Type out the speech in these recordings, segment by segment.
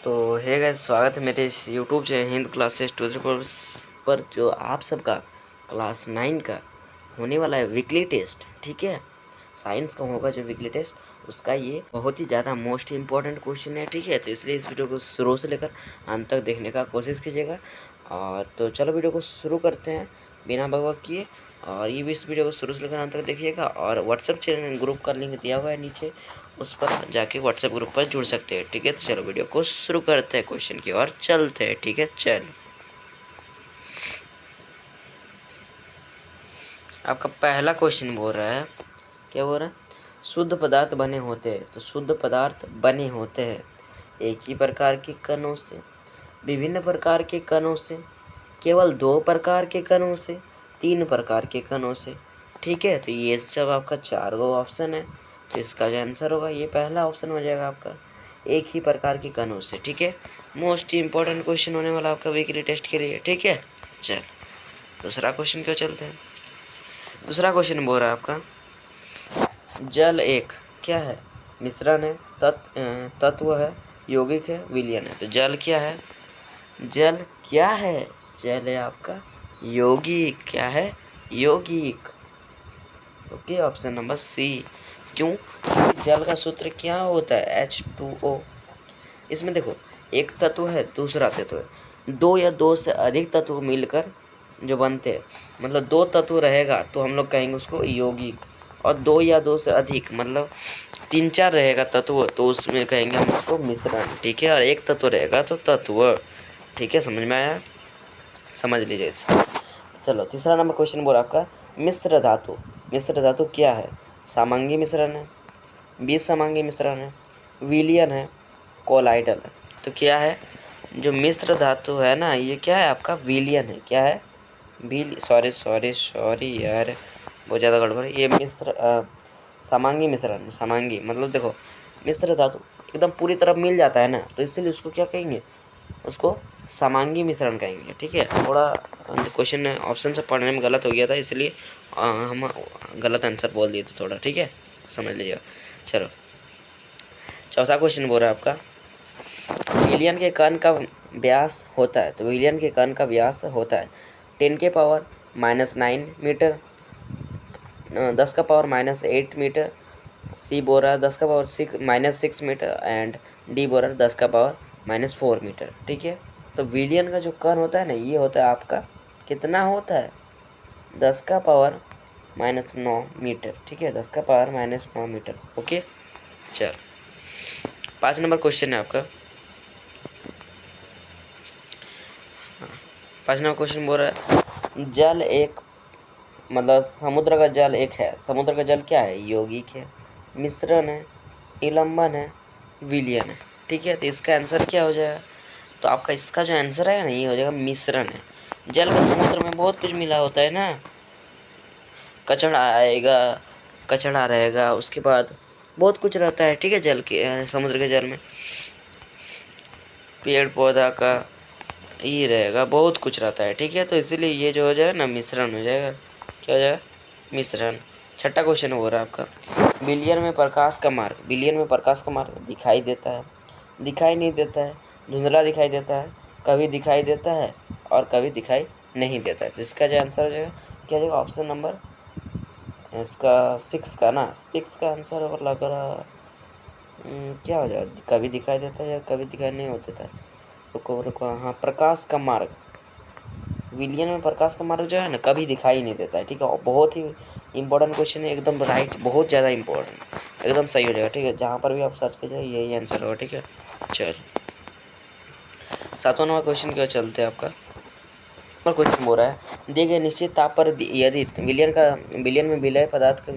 तो है गाइस, स्वागत है मेरे इस YouTube channel Hind classes tutorial पर जो आप सबका क्लास 9 का होने वाला है वीकली टेस्ट। ठीक है, साइंस का होगा जो वीकली टेस्ट, उसका ये बहुत ही ज़्यादा मोस्ट इम्पॉर्टेंट क्वेश्चन है। ठीक है, तो इसलिए इस वीडियो को शुरू से लेकर अंत तक देखने का कोशिश कीजिएगा। और तो चलो वीडियो को शुरू करते हैं बिना बकवास किए। और ये भी इस वीडियो को शुरू से लेकर अंत तक देखिएगा। और व्हाट्सएप चैनल ग्रुप का लिंक दिया हुआ है नीचे, उस पर जाके व्हाट्सएप ग्रुप पर जुड़ सकते हैं। ठीक है, तो चलो वीडियो को शुरू करते हैं, क्वेश्चन की ओर चलते हैं। ठीक है, चलो आपका पहला क्वेश्चन बोल रहा है, क्या बोल रहा है? शुद्ध पदार्थ बने होते हैं। तो शुद्ध पदार्थ बने होते हैं एक ही प्रकार के कणों से, विभिन्न प्रकार के कणों से, केवल दो प्रकार के कणों से, तीन प्रकार के कणों से। ठीक है, तो ये सब आपका चार गो ऑप्शन है। तो इसका जो आंसर होगा ये पहला ऑप्शन हो जाएगा आपका, एक ही प्रकार के कणों से। ठीक है, मोस्ट इम्पोर्टेंट क्वेश्चन होने वाला आपका वीकली टेस्ट के लिए। ठीक है, चल दूसरा क्वेश्चन क्यों चलते हैं। दूसरा क्वेश्चन बोल रहा है आपका, जल एक क्या है? मिश्रण है, तत्व है, यौगिक है, विलयन है। तो जल क्या है? जल क्या है? जल है आपका यौगिक। क्या है? यौगिक। Okay, option number C. क्यों? क्योंकि जल का सूत्र क्या होता है? H2O। इसमें देखो, एक तत्व है, दूसरा तत्व है, दो या दो से अधिक तत्व मिलकर जो बनते हैं, मतलब दो तत्व रहेगा तो हम लोग कहेंगे उसको यौगिक। और दो या दो से अधिक मतलब तीन चार रहेगा तत्व, तो उसमें कहेंगे हम उसको मिश्रण। ठीक है, और एक तत्व रहेगा तो तत्व। ठीक है, समझ में आया? समझ लीजिए इसे। चलो तीसरा नंबर क्वेश्चन बोला आपका, मिश्र धातु। मिश्र धातु क्या है? समांगी मिश्रण है, विसमांगी मिश्रण है, विलयन है, कोलाइडल है। तो क्या है? जो मिश्र धातु है ना, ये क्या है आपका? विलयन है। क्या है? सॉरी सॉरी सॉरी यार, बहुत ज़्यादा गड़बड़ है। ये समांगी मिश्रण, समांगी मतलब देखो, मिश्र धातु एकदम पूरी तरह मिल जाता है ना, तो इसलिए उसको क्या कहेंगे? उसको समांगी मिश्रण कहेंगे। ठीक है, थोड़ा क्वेश्चन ऑप्शन से पढ़ने में गलत हो गया था, इसलिए हम गलत आंसर बोल दिए थे थोड़ा। ठीक है, समझ लीजिएगा। चलो चौथा क्वेश्चन बोल रहा है आपका, विलयन के कण का व्यास होता है। तो विलयन के कण का व्यास होता है 10⁻⁹ मीटर, 10⁻⁻8 मीटर, सी बोल रहा है 10⁻⁻6 मीटर, एंड डी बोल रहा है 10⁻⁻4 मीटर। ठीक है, तो विलियन का जो कण होता है ना, ये होता है आपका कितना होता है? 10⁻⁹ मीटर। ठीक है, 10⁻⁹ मीटर। ओके, चल 5 नंबर क्वेश्चन है आपका। 5 नंबर क्वेश्चन बोल रहा है, जल एक मतलब समुद्र का जल एक है। समुद्र का जल क्या है? यौगिक है, मिश्रण है, इलंबन है, विलयन है। ठीक है, तो इसका आंसर क्या हो जाएगा? तो आपका इसका जो आंसर है ना, ये हो जाएगा मिश्रण है। जल का समुद्र में बहुत कुछ मिला होता है ना, कचड़ा आएगा, कचड़ा रहेगा, उसके बाद बहुत कुछ रहता है। ठीक है, जल के समुद्र के जल में पेड़ पौधा का ये रहेगा, बहुत कुछ रहता है। ठीक है, तो इसीलिए ये जो हो जाएगा ना, मिश्रण हो जाएगा। क्या हो जाएगा? मिश्रण। छठा क्वेश्चन हो रहा है आपका, विलयन में प्रकाश का मार्ग। विलयन में प्रकाश का मार्ग दिखाई देता है, दिखाई नहीं देता है, धुंधला दिखाई देता है, कभी दिखाई देता है और कभी दिखाई नहीं देता है। तो इसका जो आंसर हो जाएगा, क्या हो जाएगा? ऑप्शन नंबर इसका 6 का ना, 6 का आंसर और लग रहा क्या हो जाएगा? कभी दिखाई देता है या कभी दिखाई नहीं होता है। रुको रुको, हाँ, प्रकाश का मार्ग। विलियन में प्रकाश का मार्ग जो है ना, कभी दिखाई नहीं देता है। ठीक है, और बहुत ही इंपॉर्टेंट क्वेश्चन है, एकदम राइट, बहुत ज़्यादा इंपॉर्टेंट, एकदम सही हो जाएगा। ठीक है, जहाँ पर भी आप सर्च कीजिए यही आंसर होगा। ठीक है, चल 7वां नंबर क्वेश्चन क्या चलते हैं आपका। और क्वेश्चन बोल रहा है, दिए गए निश्चित ताप पर यदि विलयन में विलय पदार्थ का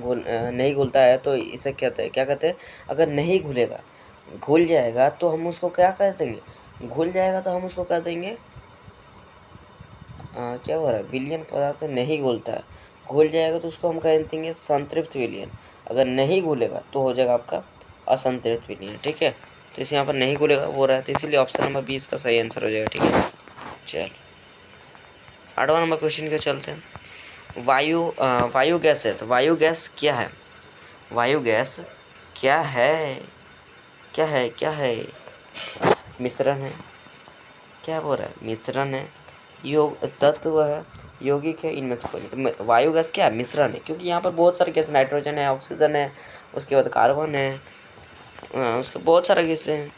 नहीं घुलता है तो इसे क्या कहते हैं? अगर नहीं घुलेगा, घुल जाएगा तो हम उसको क्या कह देंगे? घुल जाएगा तो हम उसको कह देंगे क्या हो रहा है? विलयन पदार्थ नहीं घुलता है, घुल जाएगा तो उसको हम कह देंगे संतृप्त विलयन। अगर नहीं घुलेगा तो हो जाएगा आपका असंतृप्त विलयन। ठीक है, तो इस यहाँ पर नहीं घुलेगा हो रहा है, तो इसीलिए ऑप्शन नंबर 20 का सही आंसर हो जाएगा। ठीक है, चलो 8वां नंबर क्वेश्चन के चलते हैं। वायु गैस है, तो वायु गैस क्या है? वायु गैस क्या है? क्या है? क्या है? मिश्रण है, क्या बोल रहा है, मिश्रण है, योग तत्व है, यौगिक है, इनमें से कोई नहीं। तो वायु गैस क्या है, मिश्रण है, क्योंकि यहाँ पर बहुत सारे गैस, नाइट्रोजन है, ऑक्सीजन है, उसके बाद कार्बन है, उसके बहुत सारे गैस हैं,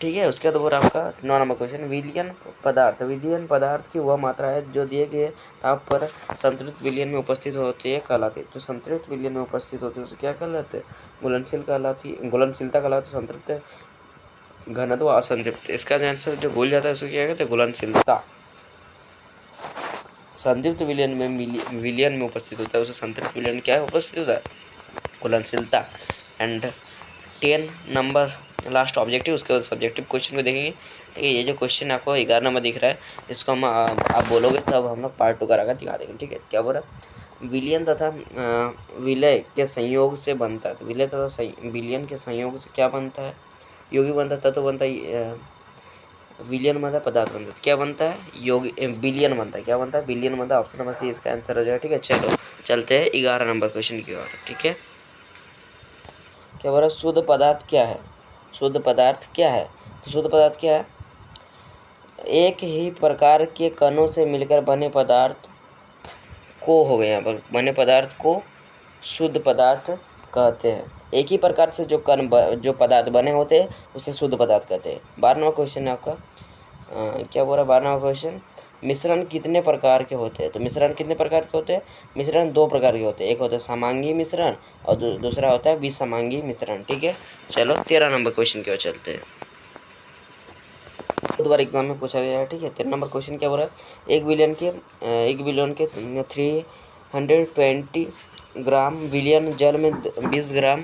ठीक है। उसके बाद और आपका 9 नंबर क्वेश्चन, विलयन पदार्थ की वह मात्रा है जो दिए गए ताप पर संतृप्त विलयन में उपस्थित होती है कहलाती है। जो संतृप्त विलयन में उपस्थित होती है उसे क्या कहलाते हैं, घुलनशीलता कहलाती है। संतृप्त घनत्व असंतृप्त, इसका जो आंसर जो भूल जाता है उसे क्या कहते हैं, घुलनशीलता। संतृप्त विलयन में उपस्थित होता है उसे संतृप्त विलयन क्या है, उपस्थित होता है, घुलनशीलता। एंड 10 नंबर लास्ट ऑब्जेक्टिव, उसके बाद सब्जेक्टिव क्वेश्चन को देखेंगे, ठीक है। ये जो क्वेश्चन आपको 11 नंबर दिख रहा है, इसको हम आप बोलोगे तब हम लोग पार्ट 2 करा दिखा देंगे, ठीक है। क्या बोल रहा है, विलयन तथा विलय के संयोग से बनता है। तो विलय तथा विलयन के संयोग से क्या बनता है, यौगिक बनता है, तत्व बनता है, विलियन बनता है, पदार्थ बनता है। क्या बनता है, बिलियन बनता है, क्या बनता है, बिलियन बनता है। ऑप्शन नंबर सी इसका आंसर हो जाएगा, ठीक है। चलो चलते हैं 11 नंबर क्वेश्चन की ओर, ठीक है। क्या बोल रहा है, शुद्ध पदार्थ क्या है, शुद्ध पदार्थ क्या है, तो शुद्ध पदार्थ क्या है, एक ही प्रकार के कणों से मिलकर बने पदार्थ को, हो गए यहाँ पर, बने पदार्थ को शुद्ध पदार्थ कहते हैं। एक ही प्रकार से जो जो पदार्थ बने होते हैं उसे शुद्ध पदार्थ कहते हैं। 12 नंबर क्वेश्चन है आपका, क्या बोल रहा है 12 नंबर क्वेश्चन, मिश्रण कितने प्रकार के होते हैं। तो मिश्रण कितने प्रकार के होते हैं, मिश्रण 2 प्रकार के होते हैं, एक होता है समांगी मिश्रण और दूसरा होता है विसमांगी मिश्रण, ठीक है। चलो 13 नंबर क्वेश्चन की ओर चलते हैं, बहुत बार एग्जाम में पूछा गया है, ठीक है। 13 नंबर क्वेश्चन क्या बोल रहा है, 1 बिलियन के 320 ग्राम विलियन जल में 20 ग्राम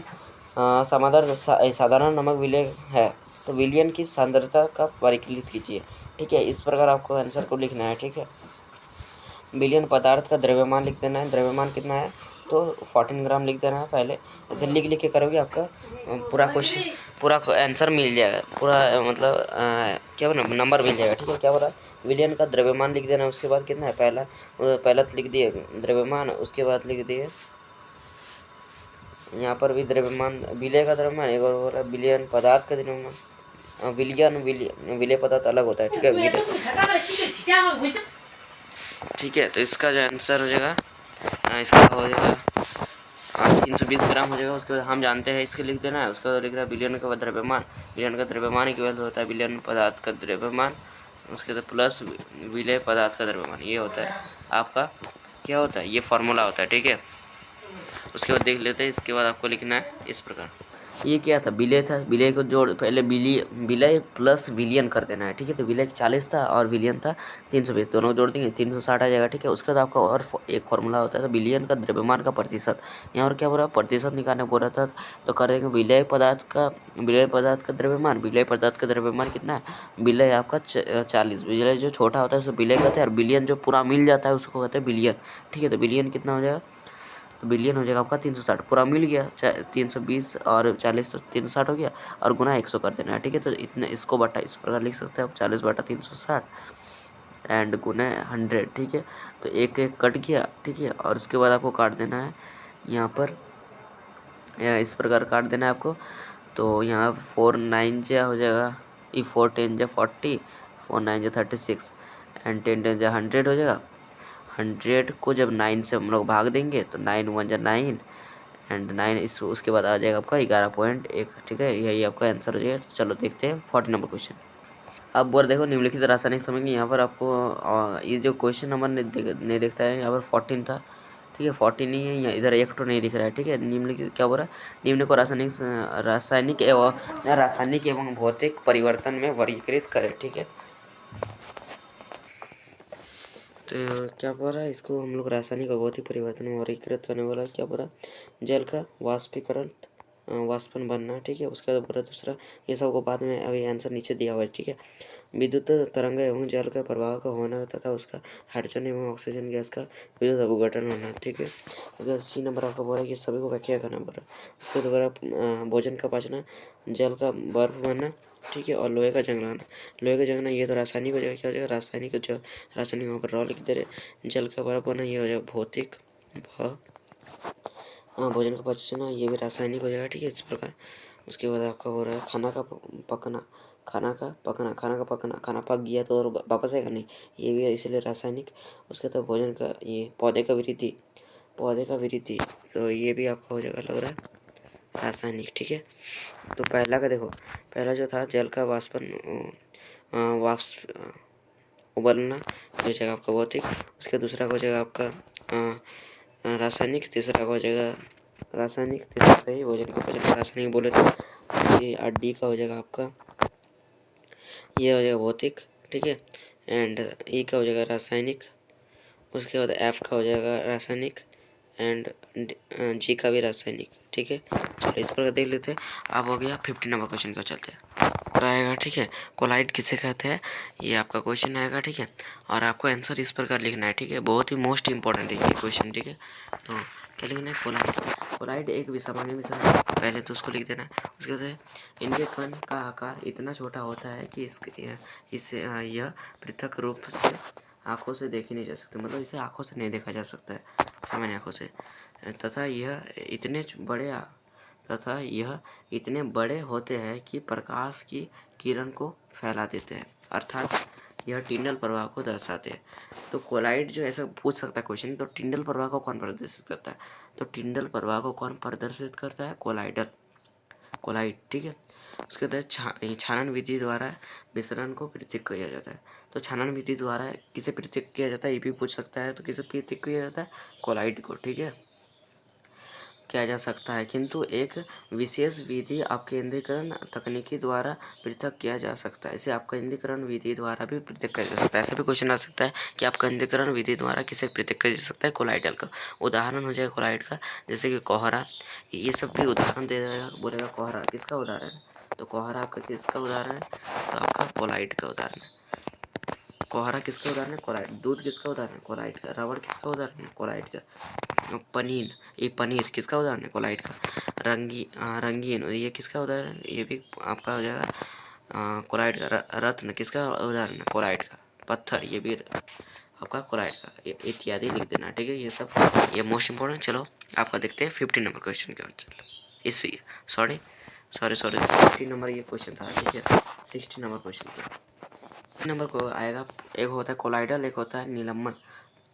साधारण नमक विलय है, तो विलियन की सांद्रता का परिकलित कीजिए, ठीक है। इस प्रकार आपको आंसर को लिखना है, ठीक है। विलयन पदार्थ का द्रव्यमान लिख देना है, द्रव्यमान कितना है तो 14 ग्राम लिख देना है पहले। ऐसे लिख के करोगे आपका पूरा क्वेश्चन, पूरा आंसर मिल जाएगा, पूरा मतलब क्या बोला, नंबर मिल जाएगा, ठीक है। क्या बोला, विलयन का द्रव्यमान लिख देना, उसके बाद कितना है, पहला तो लिख दिए द्रव्यमान, उसके बाद लिख दिए यहाँ पर भी द्रव्यमान, विलय का द्रव्यमान, एक और हो रहा है विलयन पदार्थ का द्रव्यमान, विलय पदार्थ अलग होता है, ठीक है, विलय, ठीक है। तो इसका जो आंसर हो जाएगा, इसका हो जाएगा 320 ग्राम हो जाएगा। उसके बाद हम जानते हैं इसके लिख देना है, उसके बाद लिख रहा है बिलियन का द्रव्यमान, बिलियन का द्रव्यमान इक्वल होता है बिलियन पदार्थ का द्रव्यमान, उसके बाद प्लस विलय पदार्थ का द्रव्यमान, ये होता है आपका, क्या होता है, ये फॉर्मूला होता है, ठीक है। उसके बाद देख लेते हैं, इसके बाद आपको लिखना है इस प्रकार, ये क्या था, विलय था, विलय को जोड़ पहले विलय प्लस विलियन कर देना है, ठीक है। तो विलय 40 था और विलियन था 320, दोनों को जोड़ देंगे 360 आ जाएगा, ठीक है। उसके बाद आपका और एक फॉर्मूला होता है, तो विलियन का द्रव्यमान का प्रतिशत, यहाँ पर क्या बोल रहा है, प्रतिशत निकालने बोल रहा था, तो कर देंगे विलय पदार्थ का द्रव्यमान, विलय पदार्थ का द्रव्यमान कितना है, विलय आपका 40, विलय जो छोटा होता है उसे विलय कहते हैं, और बिलियन जो पूरा मिल जाता है उसको कहते हैं बिलियन, ठीक है। तो बिलियन कितना हो जाएगा, तो बिलियन हो जाएगा आपका 360, पूरा मिल गया, 320 और 40 तो 360 हो गया, और गुना 100 कर देना है, ठीक है। तो इतने इसको बटा इस प्रकार लिख सकते हैं आप, 40/360 एंड गुना 100, ठीक है। तो एक एक कट गया, ठीक है, और उसके बाद आपको काट देना है यहाँ पर, इस प्रकार काट देना है आपको। तो यहाँ 4 9 जा हो जाएगा, 4 10 जा 40, 4 9 जा 36 एंड 10 10 जा 100 हो जाएगा। 100 को जब 9 से हम लोग भाग देंगे तो 9 1 जा 9 एंड 9 इस उसके बाद आ जाएगा आपका 11.1, ठीक है। यही आपका आंसर हो जाएगा। चलो देखते हैं 40 नंबर क्वेश्चन। अब बोर देखो, निम्नलिखित रासायनिक समझेंगे। यहाँ पर आपको ये जो क्वेश्चन नंबर नहीं देखता है, यहाँ पर 14 था, ठीक है, 14 नहीं है, यहाँ इधर एक तो नहीं दिख रहा है, ठीक है। निम्नलिखित क्या बोल रहा है, निम्न को रासायनिक एवं भौतिक परिवर्तन में वर्गीकृत करें, ठीक है। तो क्या बोल रहा है, इसको हम लोग रासायनिक और भौतिक परिवर्तन में वर्गीकृत करने वाला क्या बोल रहा है, जल का वाष्पीकरण, वाष्पन बनना, ठीक है। उसके बाद बोल रहा है दूसरा, ये सब को बाद में अभी आंसर नीचे दिया हुआ है, ठीक है। विद्युत तरंग एवं जल का प्रवाह का होना तथा उसका हाइड्रोजन एवं ऑक्सीजन गैस का विद्युत अपघटन होना, ठीक है। उसके बाद सी नंबर आपका बोल रहा है कि सभी को व्याख्या करना बोल रहा है। उसके दोबारा भोजन का पचना, जल का बर्फ बनना, ठीक है, और लोहे का जंगलाना, लोहे का जंगना ये तो रासायनिक हो जाएगा, क्या हो जाएगा, रासायनिक वहाँ पर रॉ लिख दे रहे, जल का बर्फ बनना ये हो जाएगा भौतिक, भोजन का पचना ये भी रासायनिक हो जाएगा, ठीक है। इस प्रकार उसके बाद आपका हो रहा है खाना का पकना, खाना का पकना, खाना का पकना, खाना पक गया तो और वापस आएगा नहीं, ये भी है इसलिए रासायनिक। उसके बाद भोजन का, ये पौधे का वृद्धि, पौधे का वृद्धि, तो ये भी आपका हो जाएगा लग रहा है रासायनिक, ठीक है। तो पहला का देखो, पहला जो था जल का वाष्प उबलना हो जाएगा आपका भौतिक। उसके दूसरा का हो जाएगा आपका रासायनिक, तीसरा का हो जाएगा रासायनिक, तीसरा सही भोजन का पचन रासायनिक बोले तो ये डी का हो जाएगा आपका, ये हो जाएगा भौतिक, ठीक है। एंड ई का हो जाएगा रासायनिक, उसके बाद एफ का हो जाएगा रासायनिक, एंड जी का भी रासायनिक, ठीक है। चलो इस पर देख लेते हैं। अब हो गया 50 नंबर क्वेश्चन का, चलते हैं आएगा, ठीक है। कोलाइड किसे कहते हैं, ये आपका क्वेश्चन आएगा, ठीक है। और आपको आंसर इस प्रकार लिखना है, ठीक है। बहुत ही मोस्ट इंपॉर्टेंट है ये क्वेश्चन, ठीक है। तो क्या लिखना है, कोलाइड, कोलाइड एक विषमांगी मिश्रण है, पहले तो उसको लिख देना है। उसके बाद इनके कण का आकार इतना छोटा होता है कि इससे यह पृथक रूप से आँखों से देखी नहीं जा सकती, मतलब इसे आँखों से नहीं देखा जा सकता है सामान्य आँखों से, तथा यह इतने बड़े होते हैं कि प्रकाश की किरण को फैला देते हैं, अर्थात यह टिंडल प्रवाह को दर्शाते हैं। तो कोलाइड जो ऐसा पूछ सकता है क्वेश्चन, तो टिंडल प्रवाह को कौन प्रदर्शित करता है, तो टिंडल प्रवाह को कौन प्रदर्शित करता है, कोलाइड, ठीक है। उसके बाद छानन विधि द्वारा मिश्रण को पृथक किया जाता है। तो छानन विधि द्वारा किसे पृथक किया जाता है, ये भी पूछ सकता है। तो किसे पृथक किया जाता है, कोलाइड को, ठीक है, किया जा सकता है। किंतु एक विशेष विधि अपकेंद्रीकरण तकनीकी द्वारा पृथक किया जा सकता है। इसे अपकेंद्रीकरण विधि द्वारा भी पृथक किया जा सकता है। ऐसा भी क्वेश्चन आ सकता है कि अपकेंद्रीकरण विधि द्वारा किसे पृथक किया जा सकता है, कोलाइडल का उदाहरण हो जाएगा कोलाइड का, जैसे कि कोहरा, ये सब भी उदाहरण दे देगा, बोलेगा कोहरा किसका उदाहरण है, तो कोहरा आपका किसका उदाहरण है, तो आपका कोलाइड का उदाहरण है। कोहरा किसका उदाहरण है, कोलाइड। दूध किसका उदाहरण है, कोलाइड का। रबड़ किसका उदाहरण है, कोलाइड का। पनीर किसका उदाहरण है, कोलाइड का। रंगीन ये किसका उदाहरण है, ये भी आपका हो जाएगा कोलाइड का। रत्न किसका उदाहरण है, कोलाइड का। पत्थर ये भी आपका कोलाइड का, इत्यादि लिख देना, ठीक है। ये सब ये मोस्ट इंपॉर्टेंट। चलो आपका देखते हैं 50 नंबर क्वेश्चन के आंसर। इस सॉरी 60 नंबर ये क्वेश्चन था, ठीक है। 60 नंबर क्वेश्चन था, नंबर को आएगा, एक होता है कोलाइडल, एक होता है निलंबन,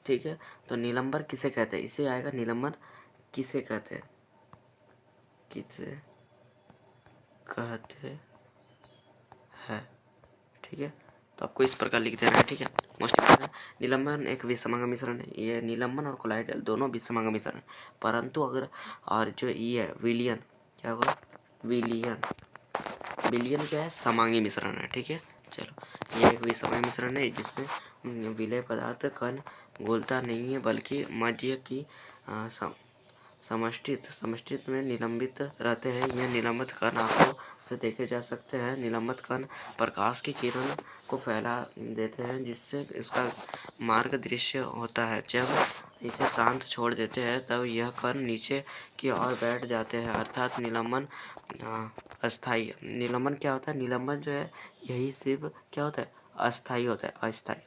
ठीक है। तो निलंबर किसे कहते हैं, इसे आएगा निलंबन किसे कहते हैं, हैं, ठीक है। तो आपको इस प्रकार लिख देना है, ठीक है। मोस्ट इंपॉर्टेंट, निलंबन एक विषमांग मिश्रण है। ये निलंबन और कोलाइडल दोनों विषमांग मिश्रण है, परंतु अगर, और जो ये है विलियन, क्या होगा, विलियन क्या है, समांगी मिश्रण है, ठीक है। चलो ये एक विषमांग मिश्रण है जिसमें विलय पदार्थ कण घुलता नहीं है, बल्कि मध्य की समष्टित में निलंबित रहते हैं। यह निलंबित कण आंखों से देखे जा सकते हैं। निलंबित कण प्रकाश की किरण को फैला देते हैं, जिससे इसका मार्ग दृश्य होता है। जब इसे शांत छोड़ देते हैं तब यह कण नीचे की ओर बैठ जाते हैं, अर्थात निलंबन अस्थायी। निलंबन क्या होता है, निलंबन जो है यही सिर्फ क्या होता है, अस्थायी होता है, अस्थायी।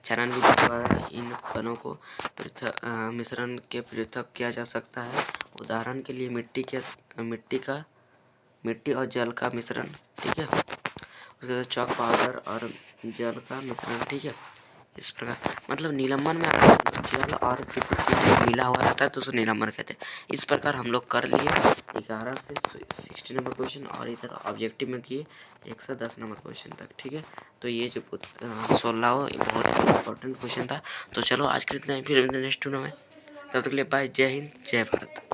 छानन विधि द्वारा इन कणों को मिश्रण के पृथक किया जा सकता है। उदाहरण के लिए मिट्टी और जल का मिश्रण, ठीक है। उसके बाद चॉक पाउडर और जल का मिश्रण, ठीक है। इस प्रकार मतलब निलंबन में अगर जल और किसी चीज मिला हुआ रहता है तो उसे निलंबन कहते हैं। इस प्रकार हम लोग कर लिए 11 से 60 नंबर क्वेश्चन, और इधर ऑब्जेक्टिव में किए 110 नंबर क्वेश्चन तक, ठीक है। तो ये जो 16 बहुत इंपॉर्टेंट क्वेश्चन था। तो चलो आज के इतना ही, फिर नेक्स्ट में, तब तक के लिए बाय, जय हिंद, जय भारत।